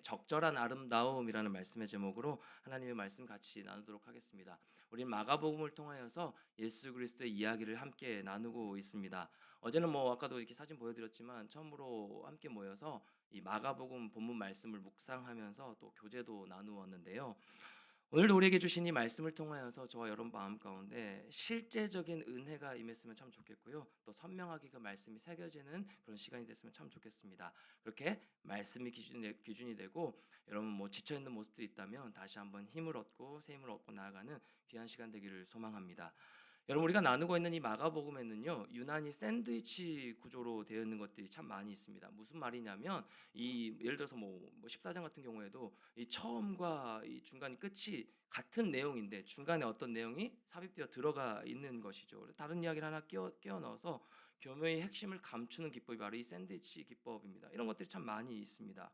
적절한 아름다움이라는 말씀의 제목으로 하나님의 말씀 같이 나누도록 하겠습니다. 우리는 마가복음을 통하여서 예수 그리스도의 이야기를 함께 나누고 있습니다. 어제는 아까도 이렇게 사진 보여드렸지만 처음으로 함께 모여서 이 마가복음 본문 말씀을 묵상하면서 또 교제도 나누었는데요. 오늘도 우리에게 주신 이 말씀을 통하여서 저와 여러분 마음 가운데 실제적인 은혜가 임했으면 참 좋겠고요. 또 선명하게 그 말씀이 새겨지는 그런 시간이 됐으면 참 좋겠습니다. 그렇게 말씀이 기준이 되고 여러분 지쳐 있는 모습들이 있다면 다시 한번 힘을 얻고 새 힘을 얻고 나아가는 귀한 시간 되기를 소망합니다. 여러분 우리가 나누고 있는 이 마가복음에는요 유난히 샌드위치 구조로 되어 있는 것들이 참 많이 있습니다. 무슨 말이냐면 이 예를 들어서 14장 같은 경우에도 이 처음과 이 중간이 끝이 같은 내용인데 중간에 어떤 내용이 삽입되어 들어가 있는 것이죠. 다른 이야기를 하나 끼워 넣어서 교묘히 핵심을 감추는 기법이 바로 이 샌드위치 기법입니다. 이런 것들이 참 많이 있습니다.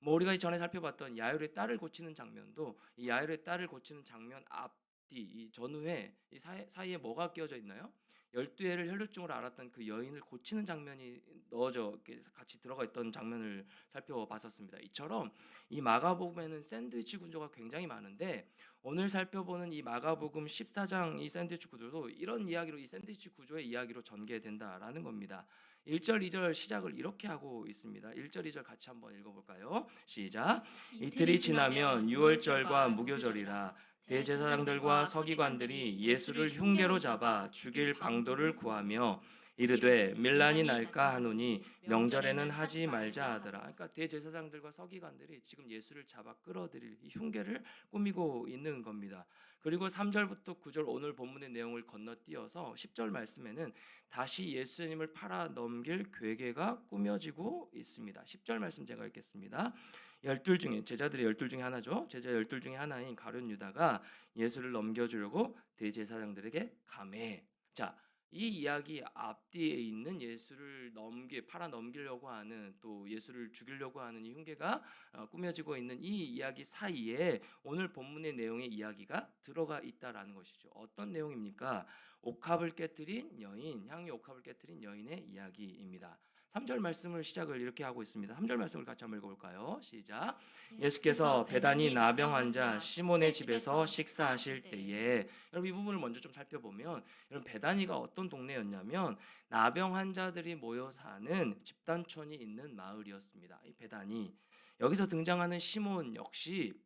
우리가 전에 살펴봤던 야율의 딸을 고치는 장면도 이 야율의 딸을 고치는 장면 앞뒤 이 전후에 이 사이에 뭐가 끼어져 있나요? 12해를 혈루증으로 앓았던 그 여인을 고치는 장면이 넣어져 같이 들어가 있던 장면을 살펴봤었습니다. 이처럼 이 마가복음에는 샌드위치 구조가 굉장히 많은데 오늘 살펴보는 이 마가복음 14장 이 샌드위치 구조도 이런 이야기로 이 샌드위치 구조의 이야기로 전개된다라는 겁니다. 1절, 2절 시작을 이렇게 하고 있습니다. 1절, 2절 같이 한번 읽어볼까요? 시작. 이틀이 지나면 유월절과 무교절이라 대제사장들과 서기관들이 예수를 흉계로 잡아 죽일 방도를 구하며 이르되 밀란이 날까 하노니 명절에는 하지 말자 하더라. 그러니까 대제사장들과 서기관들이 지금 예수를 잡아 끌어들일 이 흉계를 꾸미고 있는 겁니다. 그리고 3절부터 9절 오늘 본문의 내용을 건너뛰어서 10절 말씀에는 다시 예수님을 팔아 넘길 괴계가 꾸며지고 있습니다. 10절 말씀 제가 읽겠습니다. 제자들의 12 중에 하나죠. 제자 12 중에 하나인 가룟 유다가 예수를 넘겨주려고 대제사장들에게 감해. 자, 이 이야기 앞뒤에 있는 예수를 팔아 넘기려고 하는 또 예수를 죽이려고 하는 이 흉계가 꾸며지고 있는 이 이야기 사이에 오늘 본문의 내용의 이야기가 들어가 있다라는 것이죠. 어떤 내용입니까? 옥합을 깨뜨린 여인, 향유 옥합을 깨뜨린 여인의 이야기입니다. 3절 말씀을 시작을 이렇게 하고 있습니다. 3절 말씀을 같이 한번 읽어볼까요? 시작. 예수께서 베다니 나병 환자 시몬의 집에서 식사하실 때에 여러분 이 부분을 먼저 좀 살펴보면 여러분 베다니가 어떤 동네였냐면 나병 환자들이 모여 사는 집단촌이 있는 마을이었습니다. 이 베다니 여기서 등장하는 시몬 역시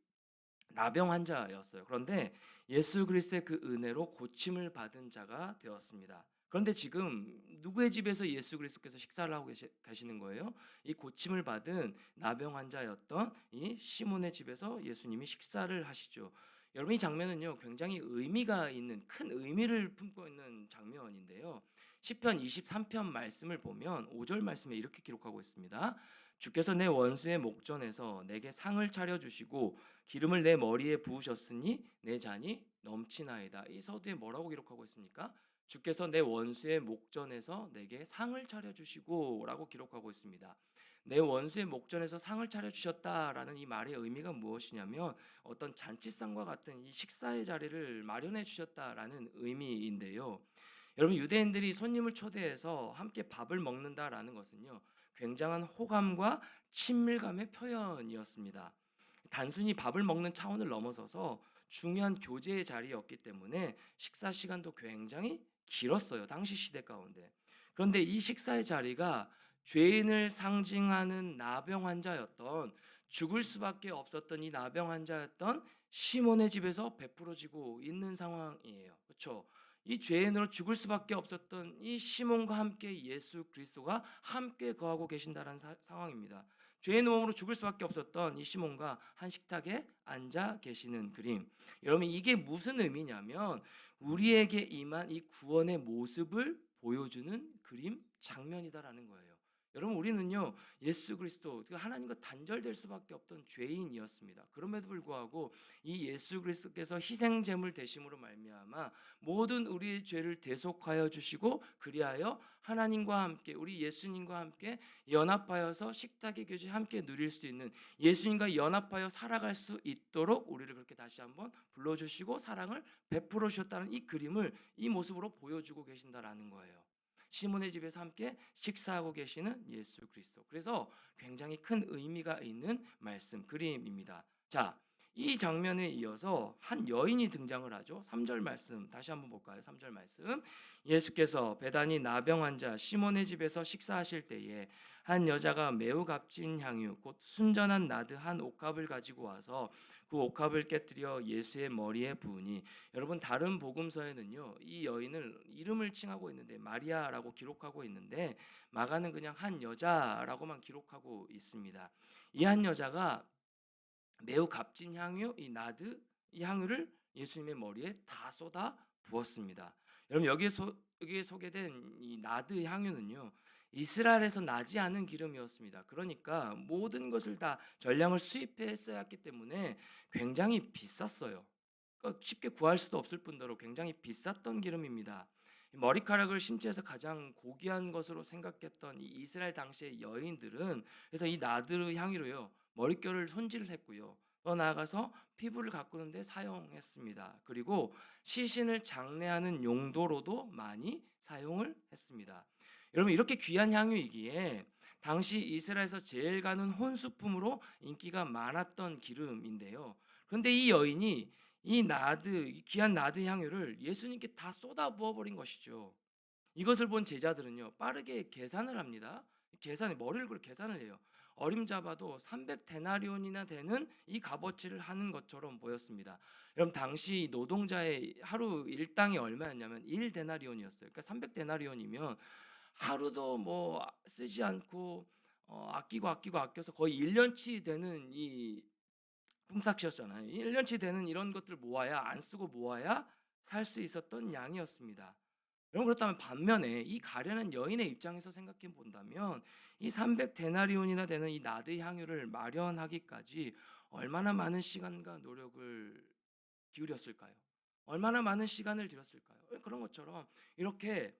나병 환자였어요. 그런데 예수 그리스도의 그 은혜로 고침을 받은 자가 되었습니다. 그런데 지금 누구의 집에서 예수 그리스도께서 식사를 하고 계시는 거예요? 이 고침을 받은 나병 환자였던 이 시몬의 집에서 예수님이 식사를 하시죠. 여러분 이 장면은요 굉장히 의미가 있는 큰 의미를 품고 있는 장면인데요. 시편 23편 말씀을 보면 5절 말씀에 이렇게 기록하고 있습니다. 주께서 내 원수의 목전에서 내게 상을 차려 주시고 기름을 내 머리에 부으셨으니 내 잔이 넘치나이다. 이 서두에 뭐라고 기록하고 있습니까? 주께서 내 원수의 목전에서 내게 상을 차려 주시고라고 기록하고 있습니다. 내 원수의 목전에서 상을 차려 주셨다라는 이 말의 의미가 무엇이냐면 어떤 잔치상과 같은 이 식사의 자리를 마련해 주셨다라는 의미인데요. 여러분 유대인들이 손님을 초대해서 함께 밥을 먹는다라는 것은요 굉장한 호감과 친밀감의 표현이었습니다. 단순히 밥을 먹는 차원을 넘어서서 중요한 교제의 자리였기 때문에 식사 시간도 굉장히 길었어요. 당시 시대 가운데. 그런데 이 식사의 자리가 죄인을 상징하는 나병 환자였던 죽을 수밖에 없었던 이 나병 환자였던 시몬의 집에서 베풀어지고 있는 상황이에요. 그렇죠? 이 죄인으로 죽을 수밖에 없었던 이 시몬과 함께 예수 그리스도가 함께 거하고 계신다는 상황입니다. 죄의 몸으로 죽을 수밖에 없었던 이 시몬과 한 식탁에 앉아 계시는 그림. 여러분 이게 무슨 의미냐면 우리에게 임한 이 구원의 모습을 보여주는 그림 장면이다라는 거예요. 여러분 우리는요 예수 그리스도 하나님과 단절될 수밖에 없던 죄인이었습니다. 그럼에도 불구하고 이 예수 그리스도께서 희생 제물 되심으로 말미암아 모든 우리의 죄를 대속하여 주시고 그리하여 하나님과 함께 우리 예수님과 함께 연합하여서 식탁의 교제 함께 누릴 수 있는 예수님과 연합하여 살아갈 수 있도록 우리를 그렇게 다시 한번 불러주시고 사랑을 베풀어 주셨다는 이 그림을 이 모습으로 보여주고 계신다라는 거예요. 시몬의 집에서 함께 식사하고 계시는 예수 그리스도. 그래서 굉장히 큰 의미가 있는 말씀 그림입니다. 자, 이 장면에 이어서 한 여인이 등장을 하죠. 3절 말씀 다시 한번 볼까요? 3절 말씀. 예수께서 베다니 나병 환자 시몬의 집에서 식사하실 때에 한 여자가 매우 값진 향유 곧 순전한 나드 한 옥합을 가지고 와서 그 옥합을 깨뜨려 예수의 머리에 부으니, 여러분 다른 복음서에는요 이 여인을 이름을 칭하고 있는데 마리아라고 기록하고 있는데 마가는 그냥 한 여자라고만 기록하고 있습니다. 이 한 여자가 매우 값진 향유 이 나드 이 향유를 예수님의 머리에 다 쏟아 부었습니다. 여러분 여기에 소개된 이 나드 향유는요 이스라엘에서 나지 않은 기름이었습니다. 그러니까 모든 것을 다 전량을 수입했어야 했기 때문에 굉장히 비쌌어요. 그러니까 쉽게 구할 수도 없을 뿐더러 굉장히 비쌌던 기름입니다. 머리카락을 신체에서 가장 고귀한 것으로 생각했던 이 이스라엘 당시의 여인들은 그래서 이 나드 향유로요 머릿결을 손질을 했고요. 더 나아가서 피부를 가꾸는데 사용했습니다. 그리고 시신을 장례하는 용도로도 많이 사용을 했습니다. 여러분 이렇게 귀한 향유이기에 당시 이스라엘에서 제일 가는 혼수품으로 인기가 많았던 기름인데요. 그런데 이 여인이 이 귀한 나드 향유를 예수님께 다 쏟아 부어버린 것이죠. 이것을 본 제자들은요 빠르게 계산을 합니다. 머리를 굴려 계산을 해요. 어림잡아도 300데나리온이나 되는 이 값어치를 하는 것처럼 보였습니다. 여러분 당시 노동자의 하루 일당이 얼마였냐면 1데나리온이었어요. 그러니까 300데나리온이면 하루도 뭐 쓰지 않고 아껴서 거의 1년치 되는 이 품삯이었잖아요. 1년치 되는 이런 것들 모아야 안 쓰고 모아야 살 수 있었던 양이었습니다. 여러분 그렇다면 반면에 이 가련한 여인의 입장에서 생각해 본다면 이 300데나리온이나 되는 이 나드 향유를 마련하기까지 얼마나 많은 시간과 노력을 기울였을까요? 얼마나 많은 시간을 들였을까요? 그런 것처럼 이렇게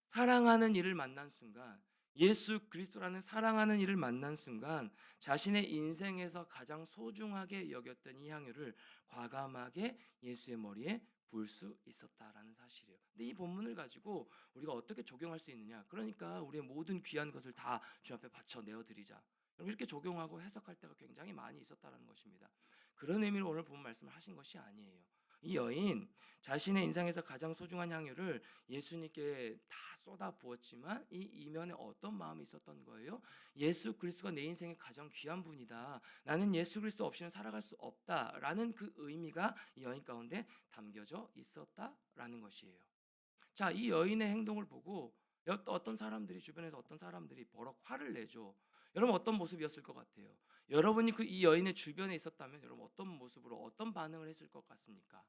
사랑하는 이를 만난 순간, 예수 그리스도라는 사랑하는 이를 만난 순간 자신의 인생에서 가장 소중하게 여겼던 이 향유를 과감하게 예수의 머리에 부을 수 있었다라는 사실이에요. 근데 이 본문을 가지고 우리가 어떻게 적용할 수 있느냐? 그러니까 우리의 모든 귀한 것을 다 주 앞에 바쳐 내어 드리자. 이렇게 적용하고 해석할 때가 굉장히 많이 있었다라는 것입니다. 그런 의미로 오늘 본 말씀을 하신 것이 아니에요. 이 여인 자신의 인생에서 가장 소중한 향유를 예수님께 다 쏟아 부었지만 이 이면에 어떤 마음이 있었던 거예요? 예수 그리스도가 내 인생의 가장 귀한 분이다. 나는 예수 그리스도 없이는 살아갈 수 없다라는 그 의미가 이 여인 가운데 담겨져 있었다라는 것이에요. 자, 이 여인의 행동을 보고 어떤 사람들이 주변에서 어떤 사람들이 버럭 화를 내죠. 여러분 어떤 모습이었을 것 같아요? 여러분이 이 여인의 주변에 있었다면 여러분 어떤 모습으로 어떤 반응을 했을 것 같습니까?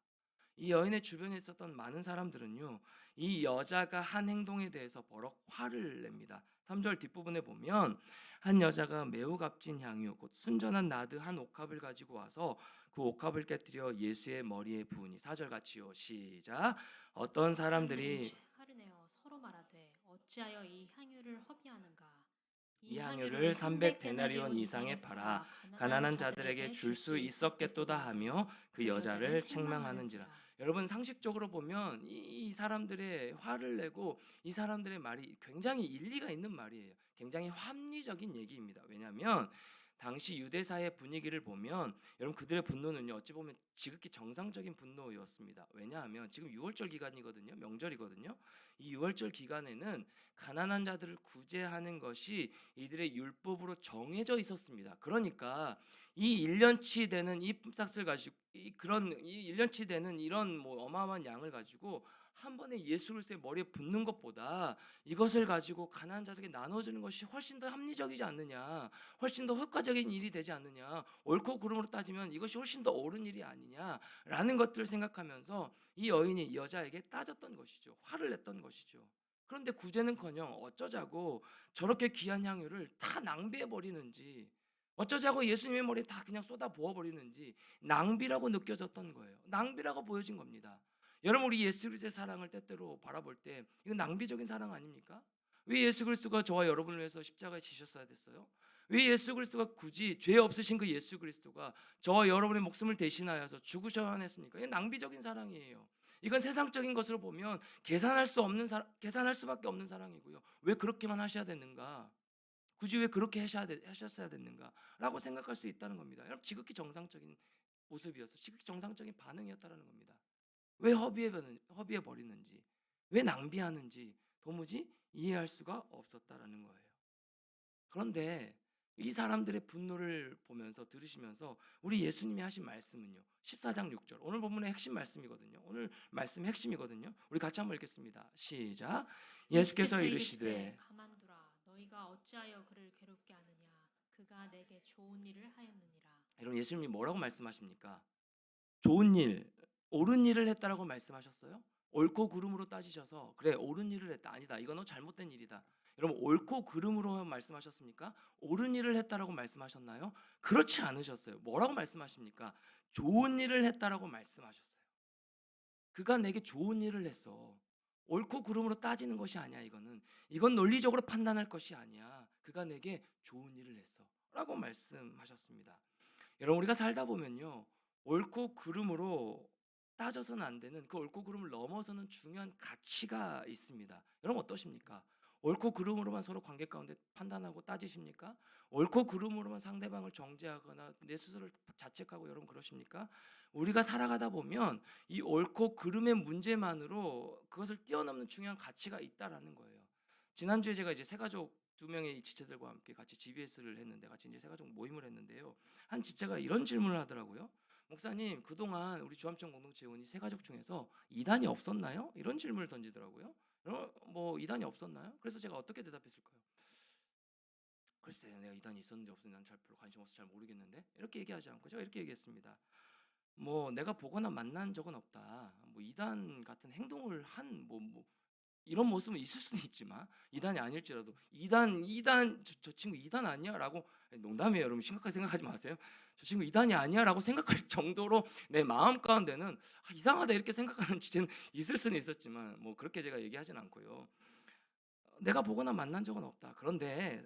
이 여인의 주변에 있었던 많은 사람들은요 이 여자가 한 행동에 대해서 버럭 화를 냅니다. 3절 뒷부분에 보면 한 여자가 매우 값진 향유 곧 순전한 나드 한 옥합을 가지고 와서 그 옥합을 깨뜨려 예수의 머리에 부으니, 4절 같이요 시작. 어떤 사람들이 화를 내어 서로 말하되 어찌하여 이 향유를 허비하는가. 이 이 향유를 향유를 300데나리온 300데나리온 이상에 이상에 팔아 팔아 가난한 가난한 자들에게 자들에게 줄 줄 수 수 있었겠도다 있었겠도다 하며 하며 그 그 여자를 여자를 책망하는지라. 책망하는지라. 여러분 상식적으로 보면 이 사람들의 화를 내고 이 사람들의 말이 굉장히 일리가 있는 말이에요. 굉장히 합리적인 얘기입니다. 왜냐하면 당시 유대사의 분위기를 보면 여러분 그들의 분노는요 어찌 보면 지극히 정상적인 분노였습니다. 왜냐하면 지금 6월절 기간이거든요. 명절이거든요. 이 6월절 기간에는 가난한 자들을 구제하는 것이 이들의 율법으로 정해져 있었습니다. 그러니까 이 1년치 되는 이 품삯을 가지고 이 1년치 되는 이런 뭐 어마어마한 양을 가지고 한 번에 예수 그리스도의 머리에 붓는 것보다 이것을 가지고 가난한 자들에게 나눠주는 것이 훨씬 더 합리적이지 않느냐, 훨씬 더 효과적인 일이 되지 않느냐, 옳고 그름으로 따지면 이것이 훨씬 더 옳은 일이 아니냐라는 것들을 생각하면서 이 여인이 이 여자에게 따졌던 것이죠. 화를 냈던 것이죠. 그런데 구제는커녕 어쩌자고 저렇게 귀한 향유를 다 낭비해 버리는지, 어쩌자고 예수님의 머리에 다 그냥 쏟아 부어 버리는지 낭비라고 느껴졌던 거예요. 낭비라고 보여진 겁니다. 여러분 우리 예수 그리스도의 사랑을 때때로 바라볼 때 이건 낭비적인 사랑 아닙니까? 왜 예수 그리스도가 저와 여러분을 위해서 십자가에 지셨어야 됐어요? 왜 예수 그리스도가 굳이 죄 없으신 그 예수 그리스도가 저와 여러분의 목숨을 대신하여서 죽으셔야 했습니까? 이게 낭비적인 사랑이에요. 이건 세상적인 것으로 보면 계산할 수밖에 없는 사랑이고요. 왜 그렇게만 하셔야 됐는가? 굳이 왜 그렇게 하셨어야 됐는가라고 생각할 수 있다는 겁니다. 여러분 지극히 정상적인 모습이어서 지극히 정상적인 반응이었다라는 겁니다. 왜 허비해 버리는지, 왜 낭비하는지 도무지 이해할 수가 없었다라는 거예요. 그런데 이 사람들의 분노를 보면서 들으시면서 우리 예수님이 하신 말씀은요. 14장 6절. 오늘 본문의 핵심 말씀이거든요. 오늘 말씀의 핵심이거든요. 우리 같이 한번 읽겠습니다. 시작. 예수께서 이르시되 가만두라. 너희가 어찌하여 그를 괴롭게 하느냐. 그가 내게 좋은 일을 하였느니라. 여러분 예수님이 뭐라고 말씀하십니까? 좋은 일, 옳은 일을 했다라고 말씀하셨어요? 옳고 그름으로 따지셔서 그래 옳은 일을 했다. 아니다. 이건 잘못된 일이다. 여러분 옳고 그름으로 말씀하셨습니까? 옳은 일을 했다라고 말씀하셨나요? 그렇지 않으셨어요. 뭐라고 말씀하십니까? 좋은 일을 했다라고 말씀하셨어요. 그가 내게 좋은 일을 했어. 옳고 그름으로 따지는 것이 아니야. 이건 논리적으로 판단할 것이 아니야. 그가 내게 좋은 일을 했어 라고 말씀하셨습니다. 여러분 우리가 살다 보면요 옳고 그름으로 따져서는 안 되는 그 옳고 그름을 넘어서는 중요한 가치가 있습니다. 여러분 어떠십니까? 옳고 그름으로만 서로 관계 가운데 판단하고 따지십니까? 옳고 그름으로만 상대방을 정죄하거나 내 스스로를 자책하고 여러분 그러십니까? 우리가 살아가다 보면 이 옳고 그름의 문제만으로 그것을 뛰어넘는 중요한 가치가 있다라는 거예요. 지난주에 제가 이제 새가족 2명의 지체들과 함께 같이 GBS를 했는데 같이 이제 새가족 모임을 했는데요. 한 지체가 이런 질문을 하더라고요. 목사님, 그동안 우리 주암청 공동체 의원이 새가족 중에서 이단이 없었나요? 이런 질문을 던지더라고요. 뭐 이단이 없었나요? 그래서 제가 어떻게 대답했을까요? 글쎄, 내가 이단이 있었는지 없었는지 난 잘 별로 관심 없어서 잘 모르겠는데 이렇게 얘기하지 않고 제가 이렇게 얘기했습니다. 뭐 내가 보거나 만난 적은 없다. 뭐 이단 같은 행동을 한 이런 모습은 있을 수는 있지만 이단이 아닐지라도 저 친구 이단 아니야라고 농담이에요. 여러분 심각하게 생각하지 마세요. 저 친구 이단이 아니야라고 생각할 정도로 내 마음 가운데는 이상하다 이렇게 생각하는 주제는 있을 수는 있었지만 뭐 그렇게 제가 얘기하진 않고요. 내가 보거나 만난 적은 없다. 그런데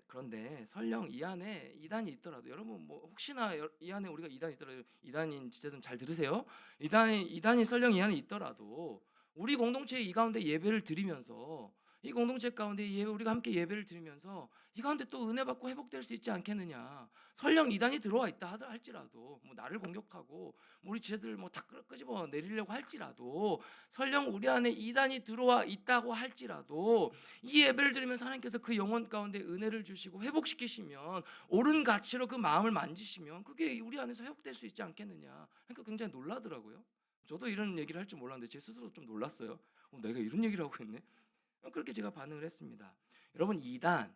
설령 이 안에 이단이 있더라도 여러분 뭐 혹시나 이 안에 우리가 이단이 있더라도 이단인 지체들은 잘 들으세요. 이단이 설령 이 안에 있더라도 우리 공동체 이 가운데 예배를 드리면서 이 공동체 가운데 우리가 함께 예배를 드리면서 이 가운데 또 은혜 받고 회복될 수 있지 않겠느냐. 설령 이단이 들어와 있다 할지라도 뭐 나를 공격하고 우리 지체들 뭐 다 끄집어 내리려고 할지라도 설령 우리 안에 이단이 들어와 있다고 할지라도 이 예배를 드리면서 하나님께서 그 영혼 가운데 은혜를 주시고 회복시키시면 옳은 가치로 그 마음을 만지시면 그게 우리 안에서 회복될 수 있지 않겠느냐. 그러니까 굉장히 놀라더라고요. 저도 이런 얘기를 할 줄 몰랐는데 제 스스로 좀 놀랐어요. 내가 이런 얘기를 하고 있네. 그렇게 제가 반응을 했습니다. 여러분 이단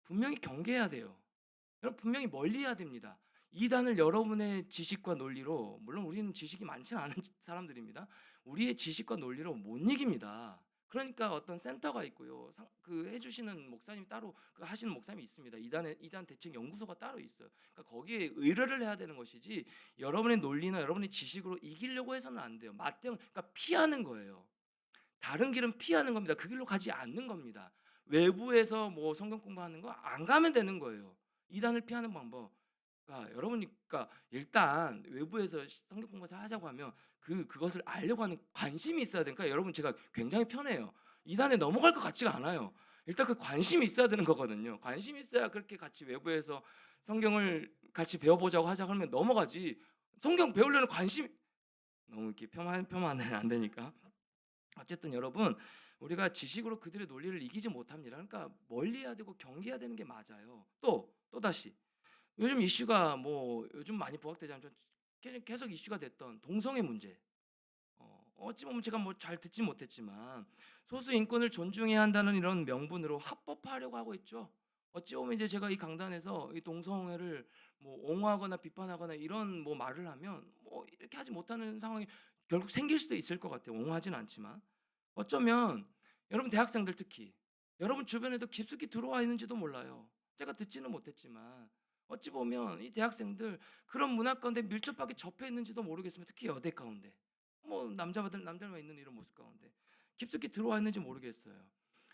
분명히 경계해야 돼요. 여러분 분명히 멀리해야 됩니다. 이단을 여러분의 지식과 논리로, 물론 우리는 지식이 많지는 않은 사람들입니다. 우리의 지식과 논리로 못 이깁니다. 그러니까 어떤 센터가 있고요. 그 해주시는 목사님이 따로 하시는 목사님이 있습니다. 이단 대책 연구소가 따로 있어요. 그러니까 거기에 의뢰를 해야 되는 것이지 여러분의 논리나 여러분의 지식으로 이기려고 해서는 안 돼요. 그러니까 피하는 거예요. 다른 길은 피하는 겁니다. 그 길로 가지 않는 겁니다. 외부에서 뭐 성경 공부하는 거 안 가면 되는 거예요. 이단을 피하는 방법. 그러니까 일단 외부에서 성경 공부를 하자고 하면 그것을 알려고 하는 관심이 있어야 되니까 여러분 제가 굉장히 편해요. 이단에 넘어갈 것 같지가 않아요. 일단 그 관심이 있어야 되는 거거든요. 관심이 있어야 그렇게 같이 외부에서 성경을 같이 배워보자고 하자고 하면 넘어가지. 성경 배우려는 관심 너무 이렇게 폄하는 안 되니까. 어쨌든 여러분 우리가 지식으로 그들의 논리를 이기지 못합니다. 그러니까 멀리해야 되고 경계해야 되는 게 맞아요. 또 다시 요즘 이슈가 요즘 많이 부각되지 않죠. 계속 이슈가 됐던 동성애 문제. 어찌 보면 제가 잘 듣지 못했지만 소수 인권을 존중해야 한다는 이런 명분으로 합법화하려고 하고 있죠. 어찌 보면 이제 제가 이 강단에서 이 동성애를 옹호하거나 비판하거나 이런 말을 하면 이렇게 하지 못하는 상황이 결국 생길 수도 있을 것 같아요. 옹호하지는 않지만 어쩌면 여러분 대학생들 특히 여러분 주변에도 깊숙이 들어와 있는지도 몰라요. 제가 듣지는 못했지만 어찌 보면 이 대학생들 그런 문화 가운데 밀접하게 접해 있는지도 모르겠습니다. 특히 여대 가운데 남자만 있는 이런 모습 가운데 깊숙이 들어와 있는지 모르겠어요.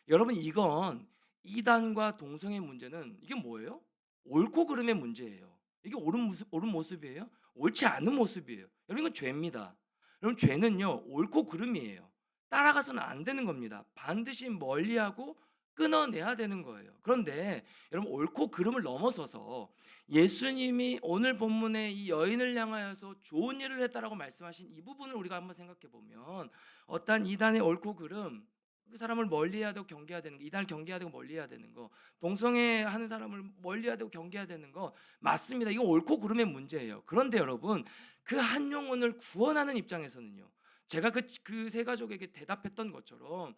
여러분 이건 이단과 동성애 문제는 이게 뭐예요? 옳고 그름의 문제예요. 이게 옳은 모습이에요? 옳지 않은 모습이에요. 여러분 이건 죄입니다. 여러분 죄는요 옳고 그름이에요. 따라가서는 안 되는 겁니다. 반드시 멀리하고 끊어내야 되는 거예요. 그런데 여러분 옳고 그름을 넘어서서 예수님이 오늘 본문에 이 여인을 향하여서 좋은 일을 했다라고 말씀하신 이 부분을 우리가 한번 생각해 보면 어떠한 이단의 옳고 그름 그 사람을 멀리해야 되고 경계해야 되는 거, 이단을 경계해야 되고 멀리해야 되는 거, 동성애하는 사람을 멀리해야 되고 경계해야 되는 거 맞습니다. 이거 옳고 그름의 문제예요. 그런데 여러분 그 한 영혼을 구원하는 입장에서는요. 제가 그 세 가족에게 대답했던 것처럼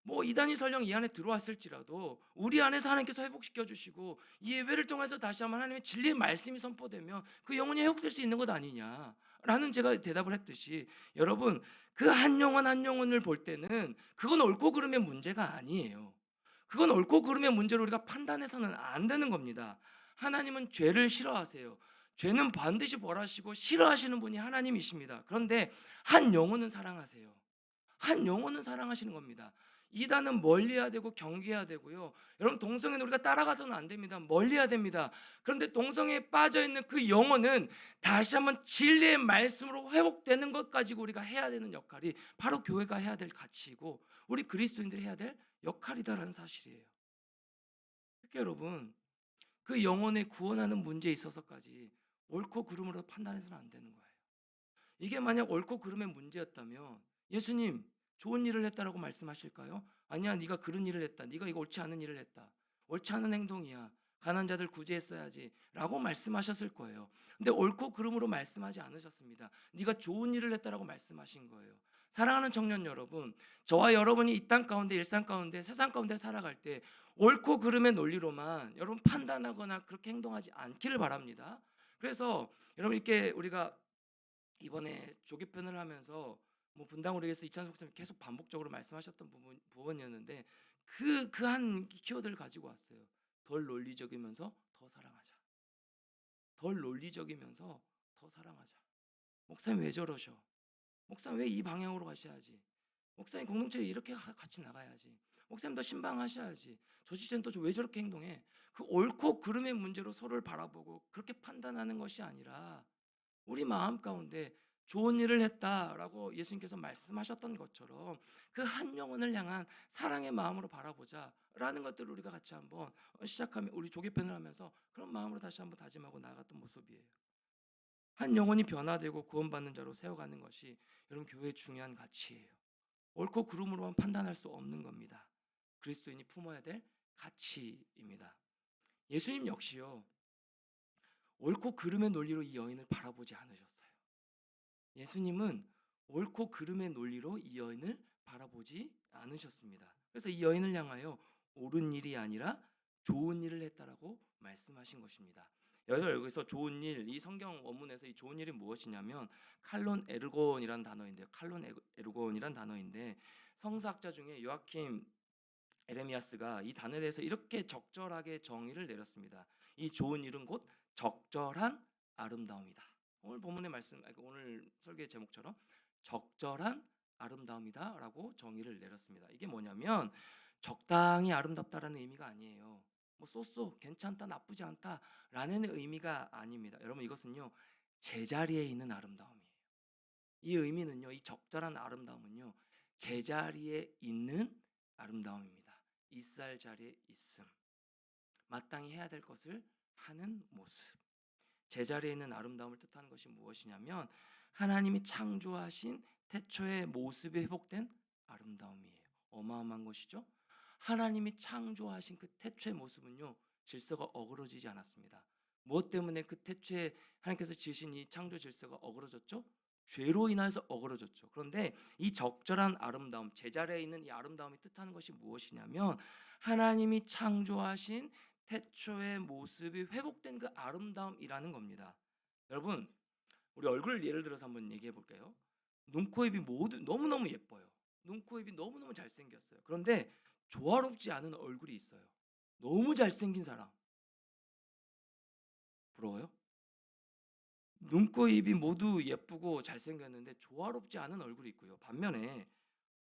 뭐 이단이 설령 이 안에 들어왔을지라도 우리 안에서 하나님께서 회복시켜 주시고 이 예배를 통해서 다시 한번 하나님의 진리의 말씀이 선포되면 그 영혼이 회복될 수 있는 것 아니냐라는 제가 대답을 했듯이 여러분 그 한 영혼 한 영혼을 볼 때는 그건 옳고 그름의 문제가 아니에요. 그건 옳고 그름의 문제로 우리가 판단해서는 안 되는 겁니다. 하나님은 죄를 싫어하세요. 죄는 반드시 벌하시고 싫어하시는 분이 하나님이십니다. 그런데 한 영혼은 사랑하세요. 한 영혼은 사랑하시는 겁니다. 이단은 멀리해야 되고 경계해야 되고요. 여러분 동성애는 우리가 따라가서는 안 됩니다. 멀리해야 됩니다. 그런데 동성애에 빠져 있는 그 영혼은 다시 한번 진리의 말씀으로 회복되는 것 가지고 우리가 해야 되는 역할이 바로 교회가 해야 될 가치이고 우리 그리스도인들이 해야 될 역할이다라는 사실이에요. 그러니까 여러분 그 영혼의 구원하는 문제에 있어서까지 옳고 그름으로 판단해서는 안 되는 거예요. 이게 만약 옳고 그름의 문제였다면 예수님 좋은 일을 했다라고 말씀하실까요? 아니야, 네가 그런 일을 했다. 네가 이거 옳지 않은 일을 했다. 옳지 않은 행동이야. 가난한 자들 구제했어야지라고 말씀하셨을 거예요. 근데 옳고 그름으로 말씀하지 않으셨습니다. 네가 좋은 일을 했다라고 말씀하신 거예요. 사랑하는 청년 여러분, 저와 여러분이 이 땅 가운데 일상 가운데 세상 가운데 살아갈 때 옳고 그름의 논리로만 여러분 판단하거나 그렇게 행동하지 않기를 바랍니다. 그래서 여러분 이렇게 우리가 이번에 조기편을 하면서 뭐 분당으로 위해서 이찬석 목사님 계속 반복적으로 말씀하셨던 부분이었는데 그 한 키워드를 가지고 왔어요. 덜 논리적이면서 더 사랑하자. 덜 논리적이면서 더 사랑하자. 목사님 왜 저러셔? 목사님 왜 이 방향으로 가셔야지? 목사님 공동체에 이렇게 같이 나가야지. 목사님 더 신방하셔야지. 저 지체는 또 왜 저렇게 행동해? 그 옳고 그름의 문제로 서로를 바라보고 그렇게 판단하는 것이 아니라 우리 마음 가운데 좋은 일을 했다라고 예수님께서 말씀하셨던 것처럼 그 한 영혼을 향한 사랑의 마음으로 바라보자라는 것들을 우리가 같이 한번 시작하면 우리 조기편을 하면서 그런 마음으로 다시 한번 다짐하고 나아갔던 모습이에요. 한 영혼이 변화되고 구원받는 자로 세워가는 것이 여러분 교회의 중요한 가치예요. 옳고 그름으로만 판단할 수 없는 겁니다. 그리스도인이 품어야 될 가치입니다. 예수님 역시요. 옳고 그름의 논리로 이 여인을 바라보지 않으셨어요. 예수님은 옳고 그름의 논리로 이 여인을 바라보지 않으셨습니다. 그래서 이 여인을 향하여 옳은 일이 아니라 좋은 일을 했다라고 말씀하신 것입니다. 여기서 좋은 일, 이 성경 원문에서 이 좋은 일이 무엇이냐면 칼론 에르곤이란 단어인데요. 칼론 에르곤이란 단어인데 성사학자 중에 요아킴 에레미야스가 이 단어에 대해서 이렇게 적절하게 정의를 내렸습니다. 이 좋은 일은 곧 적절한 아름다움이다. 오늘 본문의 말씀, 오늘 설교의 제목처럼 적절한 아름다움이다라고 정의를 내렸습니다. 이게 뭐냐면 적당히 아름답다라는 의미가 아니에요. 뭐 쏘쏘 괜찮다 나쁘지 않다라는 의미가 아닙니다. 여러분 이것은요 제자리에 있는 아름다움이에요. 이 의미는요 이 적절한 아름다움은요 제자리에 있는 아름다움입니다. 있을 자리에 있음, 마땅히 해야 될 것을 하는 모습. 제자리에 있는 아름다움을 뜻하는 것이 무엇이냐면 하나님이 창조하신 태초의 모습이 회복된 아름다움이에요. 어마어마한 것이죠. 하나님이 창조하신 그 태초의 모습은요 질서가 어그러지지 않았습니다. 무엇 때문에 그 태초에 하나님께서 지으신 이 창조 질서가 어그러졌죠? 죄로 인해서 어그러졌죠. 그런데 이 적절한 아름다움, 제자리에 있는 이 아름다움이 뜻하는 것이 무엇이냐면 하나님이 창조하신 태초의 모습이 회복된 그 아름다움이라는 겁니다. 여러분, 우리 얼굴 예를 들어서 한번 얘기해 볼까요? 눈, 코, 입이 모두 너무너무 예뻐요. 눈, 코, 입이 너무너무 잘생겼어요. 그런데 조화롭지 않은 얼굴이 있어요. 너무 잘생긴 사람. 부러워요? 눈, 코, 입이 모두 예쁘고 잘생겼는데 조화롭지 않은 얼굴이 있고요. 반면에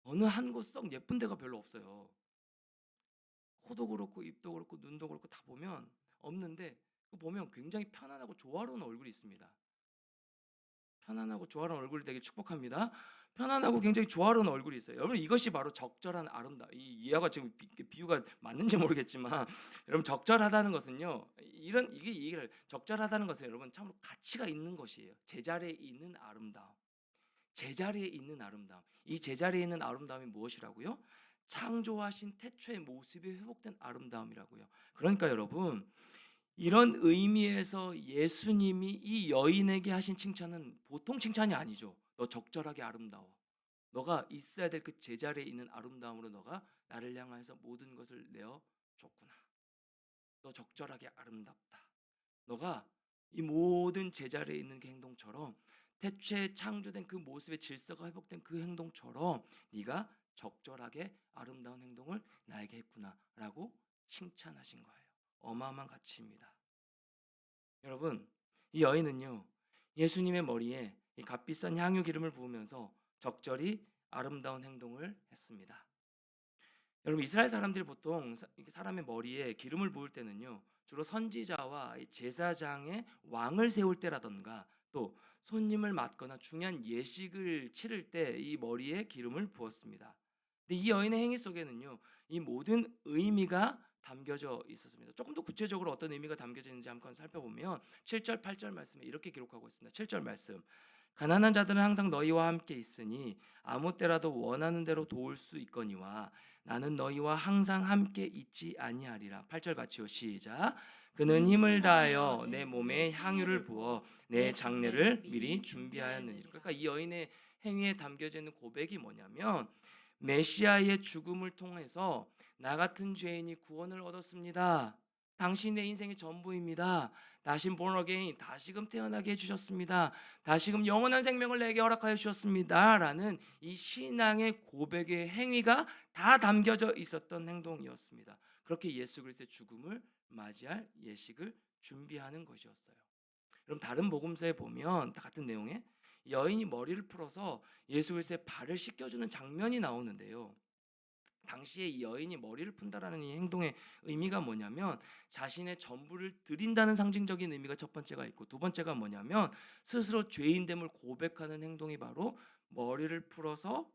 어느 한 곳 썩 예쁜 데가 별로 없어요. 코도 그렇고 입도 그렇고 눈도 그렇고 다 보면 없는데 그 보면 굉장히 편안하고 조화로운 얼굴이 있습니다. 편안하고 조화로운 얼굴이 되길 축복합니다. 편안하고 굉장히 조화로운 얼굴이 있어요. 여러분 이것이 바로 적절한 아름다움. 이 예화가 지금 비유가 맞는지 모르겠지만 여러분 적절하다는 것은요. 이게 얘기를 적절하다는 것은 여러분 참으로 가치가 있는 것이에요. 제자리에 있는 아름다움. 제자리에 있는 아름다움. 이 제자리에 있는 아름다움이 무엇이라고요? 창조하신 태초의 모습이 회복된 아름다움이라고요. 그러니까 여러분 이런 의미에서 예수님이 이 여인에게 하신 칭찬은 보통 칭찬이 아니죠. 너 적절하게 아름다워. 너가 있어야 될 그 제자리에 있는 아름다움으로 너가 나를 향하여서 모든 것을 내어 줬구나. 너 적절하게 아름답다. 너가 이 모든 제자리에 있는 그 행동처럼 태초에 창조된 그 모습의 질서가 회복된 그 행동처럼 네가 적절하게 아름다운 행동을 나에게 했구나라고 칭찬하신 거예요. 어마어마한 가치입니다. 여러분, 이 여인은요 예수님의 머리에 이 값비싼 향유 기름을 부으면서 적절히 아름다운 행동을 했습니다. 여러분 이스라엘 사람들이 보통 사람의 머리에 기름을 부을 때는요 주로 선지자와 제사장의 왕을 세울 때라던가 또 손님을 맞거나 중요한 예식을 치를 때 이 머리에 기름을 부었습니다. 근데 이 여인의 행위 속에는요 이 모든 의미가 담겨져 있었습니다. 조금 더 구체적으로 어떤 의미가 담겨져 있는지 한번 살펴보면 7절 8절 말씀에 이렇게 기록하고 있습니다. 7절 말씀 가난한 자들은 항상 너희와 함께 있으니 아무 때라도 원하는 대로 도울 수 있거니와 나는 너희와 항상 함께 있지 아니하리라. 8절 같이요. 시작. 그는 힘을 다하여 내 몸에 향유를 부어 내 장례를 미리 준비하였느니라. 그러니까 이 여인의 행위에 담겨져 있는 고백이 뭐냐면 메시아의 죽음을 통해서 나 같은 죄인이 구원을 얻었습니다. 당신이 내 인생의 전부입니다. 다시 born again, 다시금 태어나게 해주셨습니다. 다시금 영원한 생명을 내게 허락하여 주셨습니다. 라는 이 신앙의 고백의 행위가 다 담겨져 있었던 행동이었습니다. 그렇게 예수 그리스도의 죽음을 맞이할 예식을 준비하는 것이었어요. 그럼 다른 복음서에 보면 다 같은 내용에 여인이 머리를 풀어서 예수 그리스도의 발을 씻겨주는 장면이 나오는데요. 당시에 이 여인이 머리를 푼다라는 이 행동의 의미가 뭐냐면 자신의 전부를 드린다는 상징적인 의미가 첫 번째가 있고 두 번째가 뭐냐면 스스로 죄인됨을 고백하는 행동이 바로 머리를 풀어서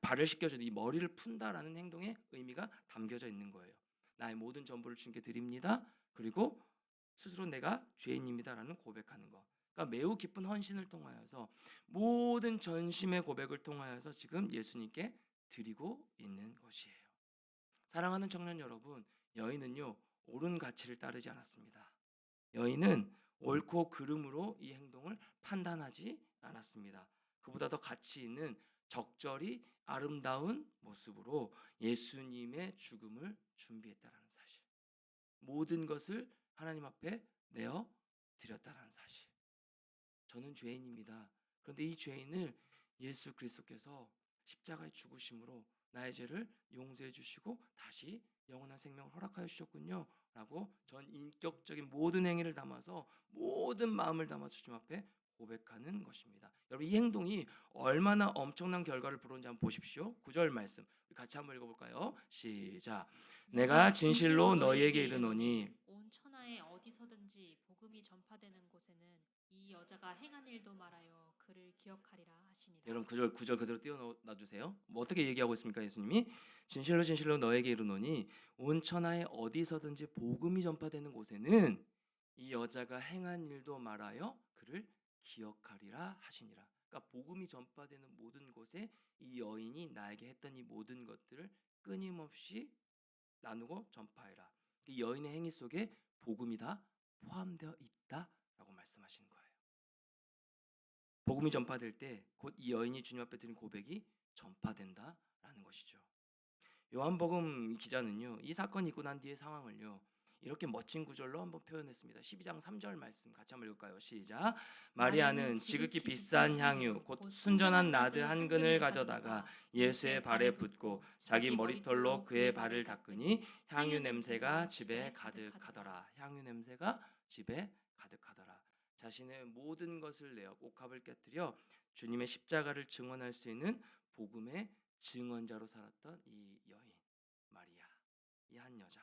발을 씻겨주는 이 머리를 푼다라는 행동의 의미가 담겨져 있는 거예요. 나의 모든 전부를 주님께 드립니다. 그리고 스스로 내가 죄인입니다라는 고백하는 것. 그러니까 매우 깊은 헌신을 통하여서 모든 전심의 고백을 통하여서 지금 예수님께 드리고 있는 것이에요. 사랑하는 청년 여러분, 여인은요 옳은 가치를 따르지 않았습니다. 여인은 옳고 그름으로 이 행동을 판단하지 않았습니다. 그보다 더 가치 있는 적절히 아름다운 모습으로 예수님의 죽음을 준비했다라는 사실. 모든 것을 하나님 앞에 내어 드렸다라는 사실. 저는 죄인입니다. 그런데 이 죄인을 예수 그리스도께서 십자가의 죽으심으로 나의 죄를 용서해 주시고 다시 영원한 생명을 허락하여 주셨군요. 라고 전 인격적인 모든 행위를 담아서 모든 마음을 담아 주님 앞에 고백하는 것입니다. 여러분 이 행동이 얼마나 엄청난 결과를 불러온지 한번 보십시오. 9절 말씀 같이 한번 읽어볼까요? 시작. 내가 진실로 너희에게 이르노니 온 천하에 어디서든지 복음이 전파되는 곳에는 이 여자가 행한 일도 말하여 그를 기억하리라 하시니라. 여러분 9절 그대로 띄워놔 주세요. 뭐 어떻게 얘기하고 있습니까? 예수님이 진실로 진실로 너에게 이르노니 온 천하에 어디서든지 복음이 전파되는 곳에는 이 여자가 행한 일도 말하여 그를 기억하리라 하시니라. 그러니까 복음이 전파되는 모든 곳에 이 여인이 나에게 했던 이 모든 것들을 끊임없이 나누고 전파해라. 이 여인의 행위 속에 복음이 다 포함되어 있다라고 말씀하시는 거예요. 복음이 전파될 때 곧 이 여인이 주님 앞에 드린 고백이 전파된다라는 것이죠. 요한복음 기자는요 이 사건이 있고 난 뒤의 상황을요 이렇게 멋진 구절로 한번 표현했습니다. 12장 3절 말씀 같이 한번 읽을까요? 시작. 마리아는 지극히 비싼 향유 곧 순전한 나드 한 근을 가져다가 예수의 발에 붓고 자기 머리털로 그의 발을 닦으니 향유 냄새가 집에 가득하더라. 향유 냄새가 집에 가득하더라. 자신의 모든 것을 내어 옥합을 깨뜨려 주님의 십자가를 증언할 수 있는 복음의 증언자로 살았던 이 여인 마리아, 이 한 여자.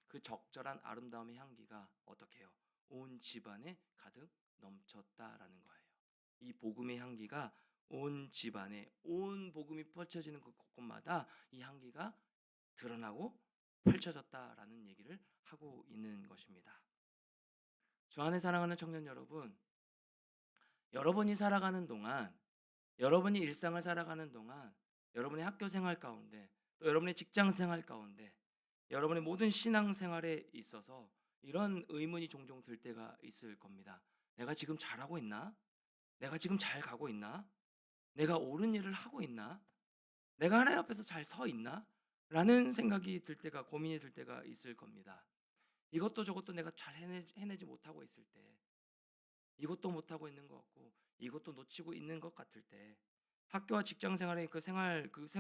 그 적절한 아름다움의 향기가 어떻게 해요? 온 집안에 가득 넘쳤다라는 거예요. 이 복음의 향기가 온 집안에 온 복음이 펼쳐지는 그 곳곳마다 이 향기가 드러나고 펼쳐졌다라는 얘기를 하고 있는 것입니다. 주 안에 사랑하는 청년 여러분, 여러분이 살아가는 동안, 여러분이 일상을 살아가는 동안, 여러분의 학교 생활 가운데, 또 여러분의 직장 생활 가운데, 여러분의 모든 신앙 생활에 있어서 이런 의문이 종종 들 때가 있을 겁니다. 내가 지금 잘하고 있나? 내가 지금 잘 가고 있나? 내가 옳은 일을 하고 있나? 내가 하나님 앞에서 잘 서 있나? 라는 생각이 들 때가, 고민이 들 때가 있을 겁니다. 이것도 저것도 내가 잘 해내지 못하고 있을 때, 이것도 못하고 있는 것 같고 이것도 놓치고 있는 것 같을 때, 학교와 직장 생활의